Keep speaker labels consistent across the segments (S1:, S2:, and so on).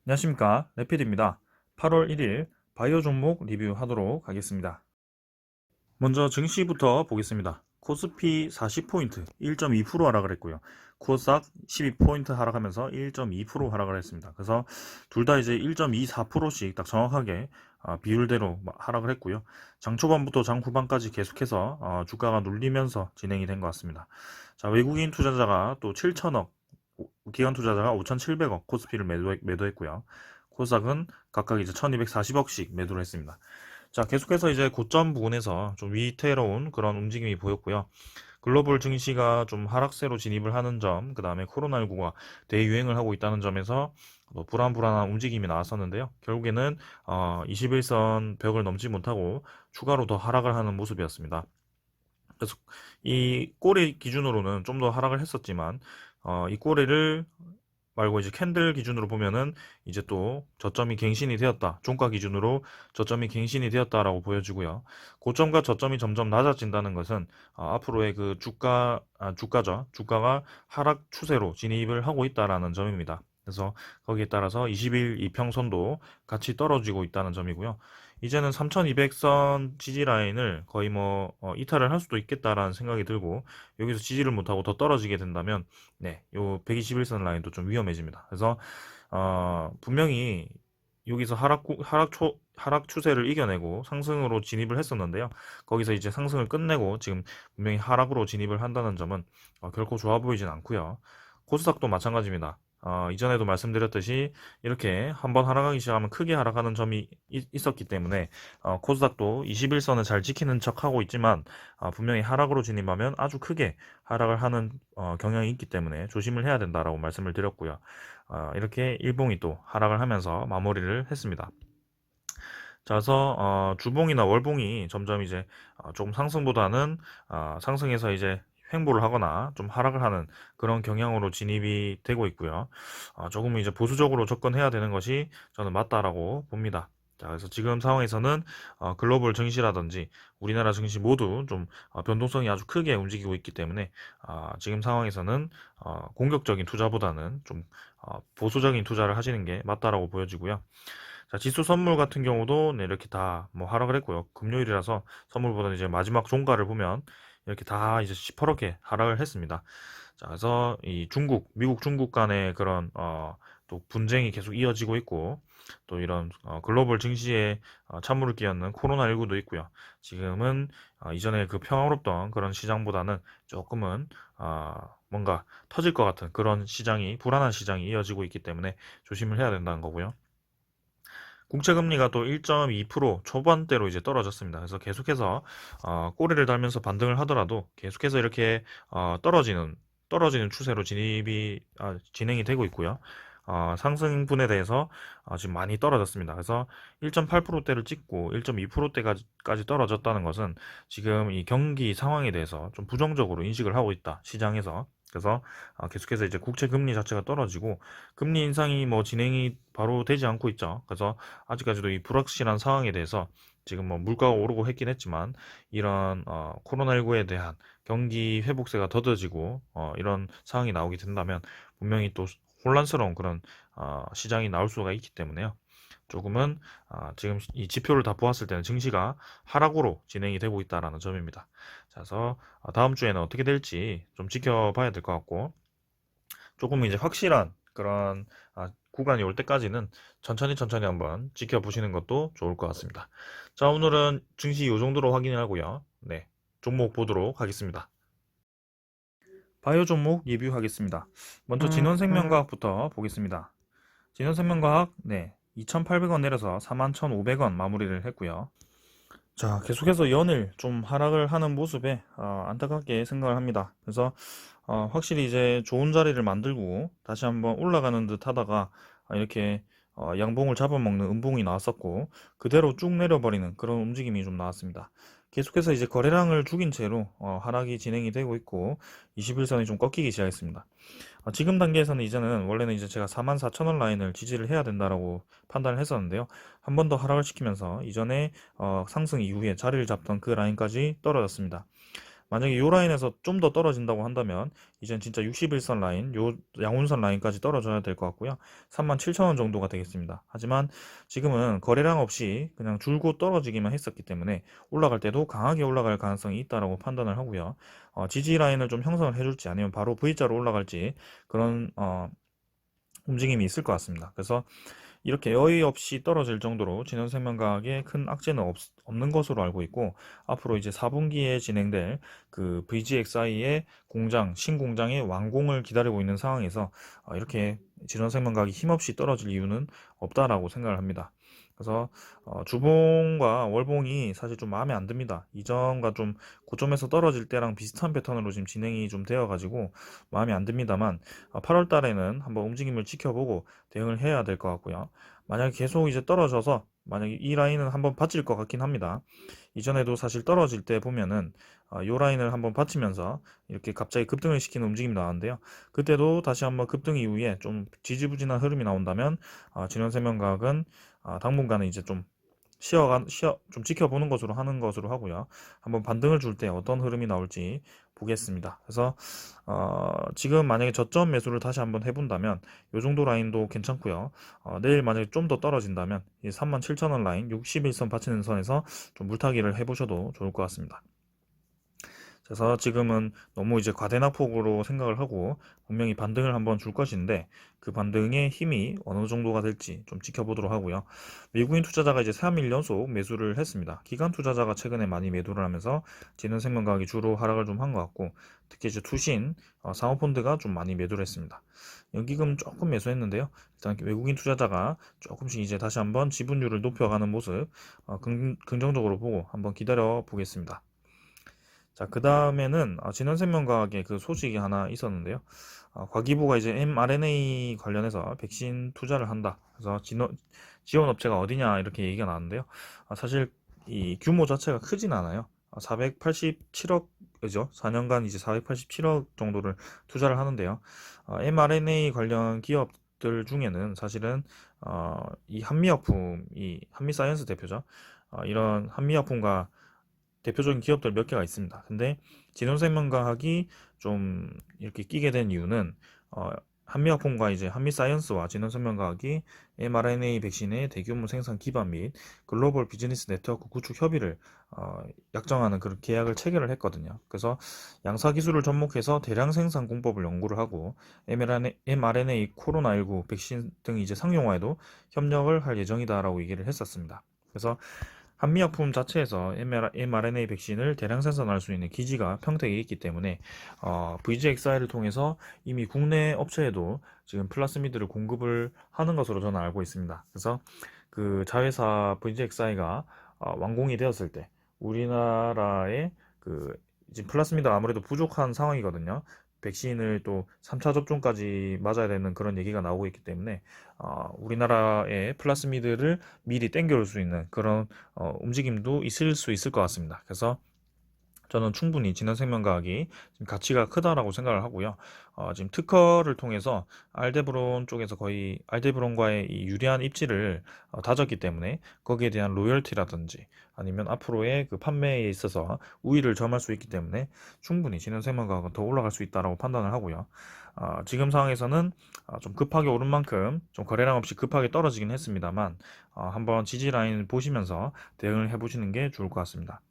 S1: 안녕하십니까, 레피드입니다. 8월 1일 바이오 종목 리뷰하도록 하겠습니다. 먼저 증시부터 보겠습니다. 코스피 40포인트 1.2% 하락을 했고요. 코스닥 12포인트 하락하면서 1.2% 하락을 했습니다. 그래서 둘 다 이제 1.24%씩 딱 정확하게 비율대로 하락을 했고요. 장 초반부터 장 후반까지 계속해서 주가가 눌리면서 진행이 된 것 같습니다. 자, 외국인 투자자가 또 7천억, 기관 투자자가 5,700억 코스피를 매도했고요. 코스닥은 각각 이제 1,240억씩 매도를 했습니다. 자, 계속해서 이제 고점 부근에서 좀 위태로운 그런 움직임이 보였고요. 글로벌 증시가 좀 하락세로 진입을 하는 점, 그 다음에 코로나19가 대유행을 하고 있다는 점에서 불안한 움직임이 나왔었는데요. 결국에는 21선 벽을 넘지 못하고 추가로 더 하락을 하는 모습이었습니다. 그래서 이 꼬리 기준으로는 좀 더 하락을 했었지만 이 꼬리를 말고 이제 캔들 기준으로 보면은 이제 또 저점이 갱신이 되었다. 종가 기준으로 저점이 갱신이 되었다라고 보여지고요. 고점과 저점이 점점 낮아진다는 것은 앞으로의 그 주가죠. 주가가 하락 추세로 진입을 하고 있다라는 점입니다. 그래서 거기에 따라서 20일 이평선도 같이 떨어지고 있다는 점이고요. 이제는 3200선 지지 라인을 거의 이탈을 할 수도 있겠다라는 생각이 들고, 여기서 지지를 못하고 더 떨어지게 된다면 네, 요 121선 라인도 좀 위험해집니다. 그래서 분명히 여기서 하락 추세를 이겨내고 상승으로 진입을 했었는데요. 거기서 이제 상승을 끝내고 지금 분명히 하락으로 진입을 한다는 점은 결코 좋아 보이진 않고요. 코스닥도 마찬가지입니다. 이전에도 말씀드렸듯이 이렇게 한번 하락하기 시작하면 크게 하락하는 점이 있었기 때문에 코스닥도 21선을 잘 지키는 척하고 있지만 분명히 하락으로 진입하면 아주 크게 하락을 하는 경향이 있기 때문에 조심을 해야 된다라고 말씀을 드렸고요. 이렇게 일봉이 또 하락을 하면서 마무리를 했습니다. 자, 그래서 주봉이나 월봉이 점점 이제 조금 상승보다는 상승해서 이제 횡보를 하거나 좀 하락을 하는 그런 경향으로 진입이 되고 있고요. 조금 이제 보수적으로 접근해야 되는 것이 저는 맞다라고 봅니다. 자, 그래서 지금 상황에서는 글로벌 증시라든지 우리나라 증시 모두 좀 변동성이 아주 크게 움직이고 있기 때문에 지금 상황에서는 공격적인 투자보다는 좀 보수적인 투자를 하시는 게 맞다라고 보여지고요. 자, 지수 선물 같은 경우도 네, 이렇게 다 뭐 하락을 했고요. 금요일이라서 선물보다는 이제 마지막 종가를 보면 이렇게 다 이제 시퍼렇게 하락을 했습니다. 자, 그래서 이 미국 중국 간의 그런 또 분쟁이 계속 이어지고 있고, 또 이런 글로벌 증시에 찬물을 끼얹는 코로나19도 있고요. 지금은 이전에 그 평화롭던 그런 시장보다는 조금은 뭔가 터질 것 같은 그런 시장이, 불안한 시장이 이어지고 있기 때문에 조심을 해야 된다는 거고요. 국채금리가 또 1.2% 초반대로 이제 떨어졌습니다. 그래서 계속해서 꼬리를 달면서 반등을 하더라도 계속해서 이렇게 떨어지는 추세로 진행이 되고 있고요. 상승분에 대해서 지금 많이 떨어졌습니다. 그래서 1.8%대를 찍고 1.2%대까지 떨어졌다는 것은 지금 이 경기 상황에 대해서 좀 부정적으로 인식을 하고 있다, 시장에서. 그래서 계속해서 이제 국채 금리 자체가 떨어지고 금리 인상이 진행이 바로 되지 않고 있죠. 그래서 아직까지도 이 불확실한 상황에 대해서 지금 물가가 오르고 했긴 했지만, 이런 코로나19에 대한 경기 회복세가 더뎌지고 이런 상황이 나오게 된다면 분명히 또 혼란스러운 그런 시장이 나올 수가 있기 때문에요. 조금은 지금 이 지표를 다 보았을 때는 증시가 하락으로 진행이 되고 있다라는 점입니다. 자, 그래서 다음 주에는 어떻게 될지 좀 지켜봐야 될 것 같고, 조금 이제 확실한 그런 구간이 올 때까지는 천천히 한번 지켜보시는 것도 좋을 것 같습니다. 자, 오늘은 증시 이 정도로 확인하고요. 네, 종목 보도록 하겠습니다. 바이오 종목 리뷰하겠습니다. 먼저 진원생명과학부터 보겠습니다. 진원생명과학, 네, 2,800원 내려서 41,500원 마무리를 했고요. 자, 계속해서 연일 좀 하락을 하는 모습에 안타깝게 생각을 합니다. 그래서 확실히 이제 좋은 자리를 만들고 다시 한번 올라가는 듯 하다가 이렇게 양봉을 잡아먹는 음봉이 나왔었고, 그대로 쭉 내려버리는 그런 움직임이 좀 나왔습니다. 계속해서 이제 거래량을 죽인 채로 하락이 진행이 되고 있고, 21선이 좀 꺾이기 시작했습니다. 지금 단계에서는 이제는, 원래는 이제 제가 44,000원 라인을 지지를 해야 된다라고 판단을 했었는데요. 한 번 더 하락을 시키면서 이전에 상승 이후에 자리를 잡던 그 라인까지 떨어졌습니다. 만약에 요 라인에서 좀 더 떨어진다고 한다면 이젠 진짜 61선 라인, 요 양운선 라인까지 떨어져야 될 것 같고요. 37,000원 정도가 되겠습니다. 하지만 지금은 거래량 없이 그냥 줄곧 떨어지기만 했었기 때문에 올라갈 때도 강하게 올라갈 가능성이 있다라고 판단을 하고요. 지지 라인을 좀 형성을 해줄지 아니면 바로 V자로 올라갈지 그런 움직임이 있을 것 같습니다. 그래서 이렇게 여의 없이 떨어질 정도로 진원생명과학에 큰 악재는 없는 것으로 알고 있고, 앞으로 이제 4분기에 진행될 그 VGXI의 신공장의 완공을 기다리고 있는 상황에서 이렇게 진원생명과학이 힘없이 떨어질 이유는 없다라고 생각을 합니다. 그래서 주봉과 월봉이 사실 좀 마음에 안 듭니다. 이전과 좀 고점에서 떨어질 때랑 비슷한 패턴으로 지금 진행이 좀 되어 가지고 마음에 안 듭니다만, 8월 달에는 한번 움직임을 지켜보고 대응을 해야 될 것 같고요. 만약에 계속 이제 떨어져서 만약에 이 라인은 한번 받칠 것 같긴 합니다. 이전에도 사실 떨어질 때 보면은 요 라인을 한번 받치면서 이렇게 갑자기 급등을 시키는 움직임이 나왔는데요. 그때도 다시 한번 급등 이후에 좀 지지부진한 흐름이 나온다면 진원생명과학은 당분간은 이제 좀 좀 지켜보는 것으로 하는 것으로 하고요. 한번 반등을 줄 때 어떤 흐름이 나올지 보겠습니다. 그래서 지금 만약에 저점 매수를 다시 한번 해본다면 이 정도 라인도 괜찮고요. 내일 만약에 좀 더 떨어진다면 이 37,000원 라인 61선 받치는 선에서 좀 물타기를 해보셔도 좋을 것 같습니다. 그래서 지금은 너무 이제 과대낙폭으로 생각을 하고 분명히 반등을 한번 줄 것인데 그 반등의 힘이 어느 정도가 될지 좀 지켜보도록 하고요. 미국인 투자자가 이제 3일 연속 매수를 했습니다. 기관 투자자가 최근에 많이 매도를 하면서 진흥생명과학이 주로 하락을 좀 한 것 같고, 특히 이제 투신 사모펀드가 좀 많이 매도를 했습니다. 연기금 조금 매수했는데요. 일단 외국인 투자자가 조금씩 이제 다시 한번 지분율을 높여가는 모습 긍정적으로 보고 한번 기다려 보겠습니다. 자, 그 다음에는 진원생명과학의 그 소식이 하나 있었는데요. 과기부가 이제 mRNA 관련해서 백신 투자를 한다. 그래서 지원 업체가 어디냐 이렇게 얘기가 나왔는데요. 사실 이 규모 자체가 크진 않아요. 487억, 그죠? 4년간 이제 487억 정도를 투자를 하는데요. mRNA 관련 기업들 중에는 사실은 이 한미사이언스 대표죠. 이런 한미약품과 대표적인 기업들 몇 개가 있습니다. 근데 진원생명과학이 좀 이렇게 끼게 된 이유는 한미약품과 이제 한미사이언스와 진원생명과학이 mRNA 백신의 대규모 생산 기반 및 글로벌 비즈니스 네트워크 구축 협의를 약정하는 그런 계약을 체결을 했거든요. 그래서 양사 기술을 접목해서 대량 생산 공법을 연구를 하고 mRNA 코로나19 백신 등 이제 상용화에도 협력을 할 예정이다라고 얘기를 했었습니다. 그래서 한미약품 자체에서 mRNA 백신을 대량 생산할 수 있는 기지가 평택에 있기 때문에 VGXI를 통해서 이미 국내 업체에도 지금 플라스미드를 공급을 하는 것으로 저는 알고 있습니다. 그래서 그 자회사 VGXI가 완공이 되었을 때 우리나라의 그 지금 플라스미드가 아무래도 부족한 상황이거든요. 백신을 또 3차 접종까지 맞아야 되는 그런 얘기가 나오고 있기 때문에 우리나라의 플라스미드를 미리 땡겨올 수 있는 그런 움직임도 있을 수 있을 것 같습니다. 그래서 저는 충분히 진원생명과학이 지금 가치가 크다라고 생각을 하고요. 지금 특허를 통해서 알데브론 쪽에서 거의 알데브론과의 이 유리한 입지를 다졌기 때문에 거기에 대한 로열티라든지 아니면 앞으로의 그 판매에 있어서 우위를 점할 수 있기 때문에 충분히 진원생명과학은 더 올라갈 수 있다라고 판단을 하고요. 지금 상황에서는 좀 급하게 오른 만큼 좀 거래량 없이 급하게 떨어지긴 했습니다만 한번 지지 라인을 보시면서 대응을 해보시는 게 좋을 것 같습니다.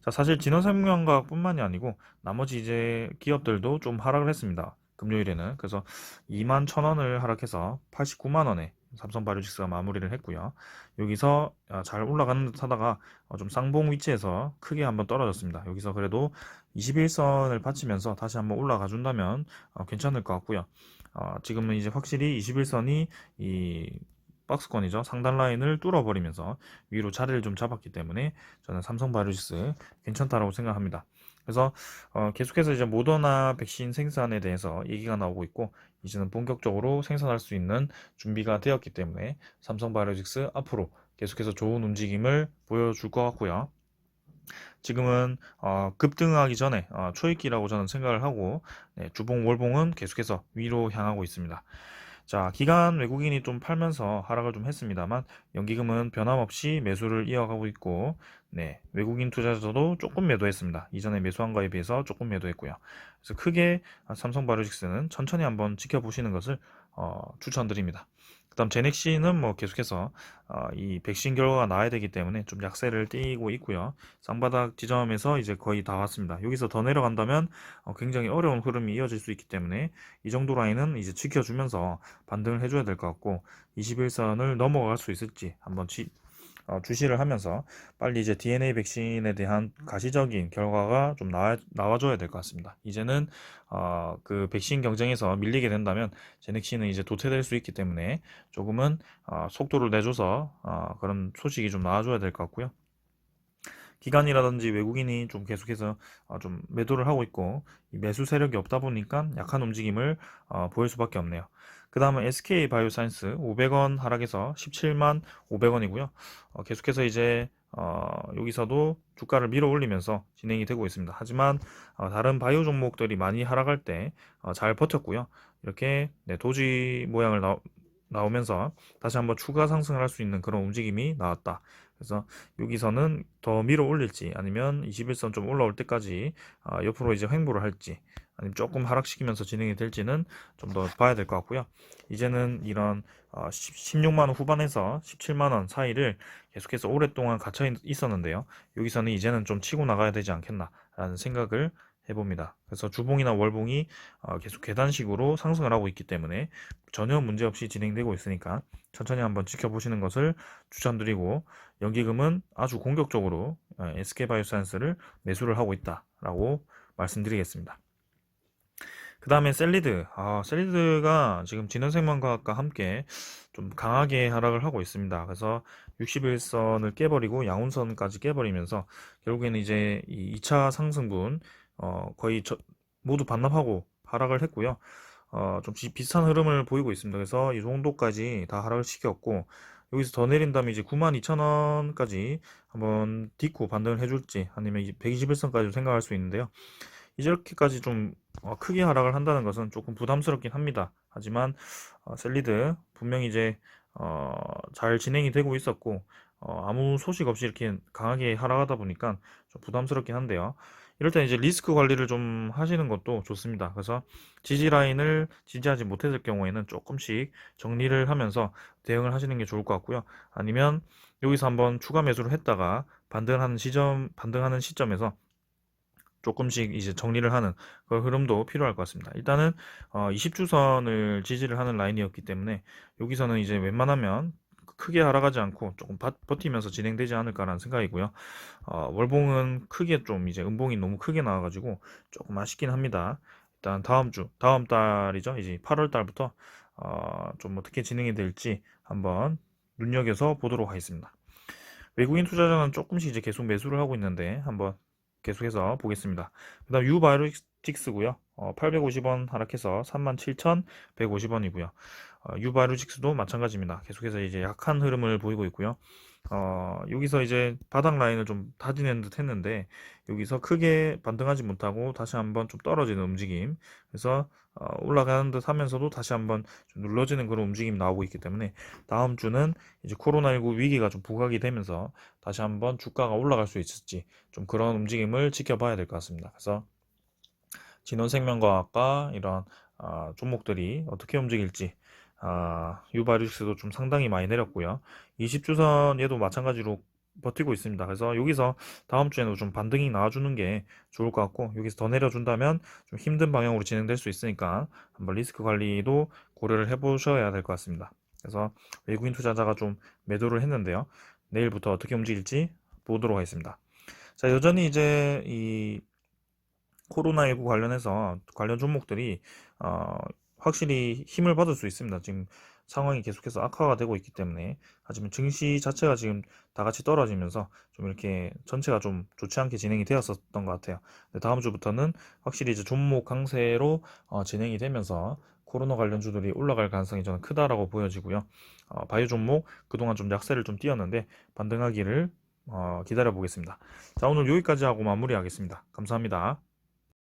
S1: 자, 사실 진원생명과학뿐만이 아니고 나머지 이제 기업들도 좀 하락을 했습니다. 금요일에는. 그래서 2만 1,000원을 하락해서 89만 원에 삼성바이오직스가 마무리를 했고요. 여기서 잘 올라가는 듯 하다가 좀 쌍봉 위치에서 크게 한번 떨어졌습니다. 여기서 그래도 21선을 받치면서 다시 한번 올라가 준다면 괜찮을 것 같고요. 지금은 이제 확실히 21선이 이 박스권이죠. 상단 라인을 뚫어버리면서 위로 자리를 좀 잡았기 때문에 저는 삼성바이오로직스 괜찮다라고 생각합니다. 그래서 계속해서 이제 모더나 백신 생산에 대해서 얘기가 나오고 있고 이제는 본격적으로 생산할 수 있는 준비가 되었기 때문에 삼성바이오로직스 앞으로 계속해서 좋은 움직임을 보여줄 것 같고요. 지금은 급등하기 전에 초입기라고 저는 생각을 하고 주봉 월봉은 계속해서 위로 향하고 있습니다. 자, 기관 외국인이 좀 팔면서 하락을 좀 했습니다만 연기금은 변함없이 매수를 이어가고 있고, 네, 외국인 투자자도 조금 매도했습니다. 이전에 매수한 거에 비해서 조금 매도했고요. 그래서 크게 삼성바이오로직스는 천천히 한번 지켜보시는 것을 추천드립니다. 그다음 제넥시는 뭐 계속해서 이 백신 결과가 나와야 되기 때문에 좀 약세를 띠고 있고요. 쌍바닥 지점에서 이제 거의 다 왔습니다. 여기서 더 내려간다면 굉장히 어려운 흐름이 이어질 수 있기 때문에 이 정도 라인은 이제 지켜주면서 반등을 해줘야 될 것 같고, 21선을 넘어갈 수 있을지 한번 주시를 하면서 빨리 이제 DNA 백신에 대한 가시적인 결과가 좀 나와줘야 될 것 같습니다. 이제는 그 백신 경쟁에서 밀리게 된다면 제넥시는 이제 도태될 수 있기 때문에 조금은 속도를 내줘서 그런 소식이 좀 나와줘야 될 것 같고요. 기관이라든지 외국인이 좀 계속해서 좀 매도를 하고 있고, 이 매수 세력이 없다 보니까 약한 움직임을 보일 수밖에 없네요. 그 다음은 SK 바이오사이언스 500원 하락해서 17만 500원이고요. 계속해서 이제 여기서도 주가를 밀어 올리면서 진행이 되고 있습니다. 하지만 다른 바이오 종목들이 많이 하락할 때 잘 버텼고요. 이렇게 네, 도지 모양을 나오면서 다시 한번 추가 상승을 할 수 있는 그런 움직임이 나왔다. 그래서 여기서는 더 밀어 올릴지 아니면 21선 좀 올라올 때까지 옆으로 이제 횡보를 할지 아니면 조금 하락시키면서 진행이 될지는 좀 더 봐야 될 것 같고요. 이제는 이런 16만원 후반에서 17만원 사이를 계속해서 오랫동안 갇혀 있었는데요. 여기서는 이제는 좀 치고 나가야 되지 않겠나라는 생각을 해봅니다. 그래서 주봉이나 월봉이 계속 계단식으로 상승을 하고 있기 때문에 전혀 문제없이 진행되고 있으니까 천천히 한번 지켜보시는 것을 추천드리고, 연기금은 아주 공격적으로 SK바이오사이언스를 매수를 하고 있다라고 말씀드리겠습니다. 그 다음에 셀리드. 셀리드가 지금 진원생명과학과 함께 좀 강하게 하락을 하고 있습니다. 그래서 61선을 깨버리고 양운선까지 깨버리면서 결국에는 이제 이 2차 상승분 거의 모두 반납하고 하락을 했고요. 좀 비슷한 흐름을 보이고 있습니다. 그래서 이 정도까지 다 하락을 시켰고, 여기서 더 내린다면 이제 92,000원까지 한번 딛고 반등을 해줄지 아니면 121선까지 생각할 수 있는데요. 이렇게까지 좀 크게 하락을 한다는 것은 조금 부담스럽긴 합니다. 하지만 셀리드 분명히 이제 잘 진행이 되고 있었고, 아무 소식 없이 이렇게 강하게 하락하다 보니까 좀 부담스럽긴 한데요. 이럴 때 이제 리스크 관리를 좀 하시는 것도 좋습니다. 그래서 지지 라인을 지지하지 못했을 경우에는 조금씩 정리를 하면서 대응을 하시는 게 좋을 것 같고요. 아니면 여기서 한번 추가 매수를 했다가 반등하는 시점에서 조금씩 이제 정리를 하는 그 흐름도 필요할 것 같습니다. 일단은 20주선을 지지를 하는 라인이었기 때문에 여기서는 이제 웬만하면 크게 하락하지 않고 조금 버티면서 진행되지 않을까라는 생각이고요. 월봉은 크게 좀 이제 음봉이 너무 크게 나와가지고 조금 아쉽긴 합니다. 일단 다음 달이죠. 이제 8월 달부터 좀 어떻게 진행이 될지 한번 눈여겨서 보도록 하겠습니다. 외국인 투자자는 조금씩 이제 계속 매수를 하고 있는데 한번 계속해서 보겠습니다. 그 다음 유바이오틱스고요. 850원 하락해서 37,150원이고요. 유바이오틱스도 마찬가지입니다. 계속해서 이제 약한 흐름을 보이고 있고요. 여기서 이제 바닥 라인을 좀 다지는 듯 했는데 여기서 크게 반등하지 못하고 다시 한번 좀 떨어지는 움직임, 그래서 올라가는 듯 하면서도 다시 한번 좀 눌러지는 그런 움직임이 나오고 있기 때문에 다음 주는 이제 코로나19 위기가 좀 부각이 되면서 다시 한번 주가가 올라갈 수 있을지 좀 그런 움직임을 지켜봐야 될 것 같습니다. 그래서 진원생명과학과 이런 종목들이 어떻게 움직일지, 유바이오틱스도 좀 상당히 많이 내렸고요. 20주선 얘도 마찬가지로 버티고 있습니다. 그래서 여기서 다음 주에는 좀 반등이 나와주는 게 좋을 것 같고, 여기서 더 내려준다면 좀 힘든 방향으로 진행될 수 있으니까 한번 리스크 관리도 고려를 해보셔야 될 것 같습니다. 그래서 외국인 투자자가 좀 매도를 했는데요. 내일부터 어떻게 움직일지 보도록 하겠습니다. 자, 여전히 이제 이 코로나19 관련해서 관련 종목들이 확실히 힘을 받을 수 있습니다. 지금 상황이 계속해서 악화가 되고 있기 때문에. 하지만 증시 자체가 지금 다 같이 떨어지면서 좀 이렇게 전체가 좀 좋지 않게 진행이 되었었던 것 같아요. 다음 주부터는 확실히 이제 종목 강세로 진행이 되면서 코로나 관련주들이 올라갈 가능성이 저는 크다라고 보여지고요. 바이오 종목 그동안 좀 약세를 좀 띄었는데 반등하기를 기다려 보겠습니다. 자, 오늘 여기까지 하고 마무리하겠습니다. 감사합니다.